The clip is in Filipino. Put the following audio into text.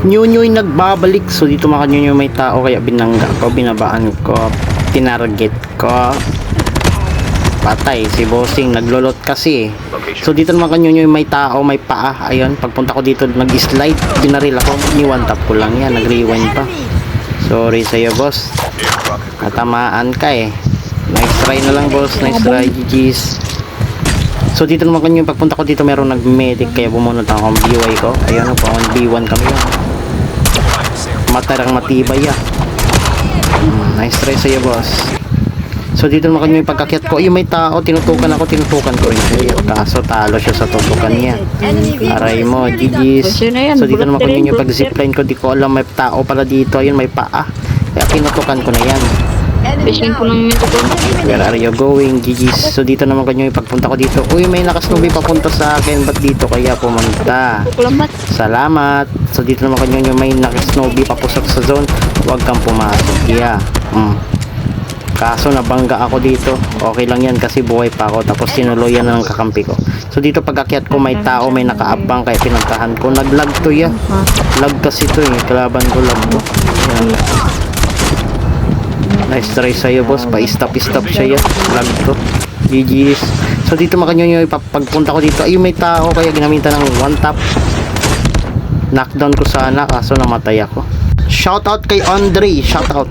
Nyunyoy nagbabalik. So dito mga kanyunyoy may tao kaya binangga ko, binabaan ko, tinarget ko. Patay si bossing, naglolot kasi. So dito naman kanyunyoy may tao, may paa. Ayun, pagpunta ko dito nag-slide, binaril ako, ni one tap ko lang yan, nag-rewind pa. Sorry sa'yo boss, natamaan ka eh. Nice try na lang boss, nice try, GG's. So dito naman kanyo, pagpunta ko dito meron nag-medic kaya bumunod ako ng BY ko. Ayun, po 1v1 kami yun. Matarang matibay ya. Nice try sa'yo boss. So dito naman kanyo yung pagkakyat ko, yung may tao, tinutukan ko rin siya. Kaso talo siya sa tutukan niya. Aray mo, GG's. So dito naman kanyo yung pag-zipline ko, di ko alam may tao pala dito. Ayun, may paa. Kaya tinutukan ko na yan. Fishing ko ng ito ko. Where are you going, GG's? So dito naman kanyo yung pagpunta ko dito. Uy, may nakasnubi papunta sa akin. Ba't dito kaya pumunta? Salamat. So dito naman kanyo yung may nakasnubi papusok sa zone. Huwag kang pumasok. Yeah. Kaso nabangga ako dito. Okay lang yan kasi buhay pa ako. Tapos sinuloyan na ng kakampi ko. So dito pag-akyat ko may tao, may nakaabang kaya pinagtahan ko. Naglag to ya. Lag kasi to eh. Kalaban ko lang to. Yan. Nice try sa'yo boss. Pa-stop siya yan. Lag to. GG's. So dito makanyo nyo pagpunta ko dito. Ayun may tao kaya ginamitan ng one tap. Knockdown ko sana kaso namatay ako. Shoutout kay Andre. Shoutout.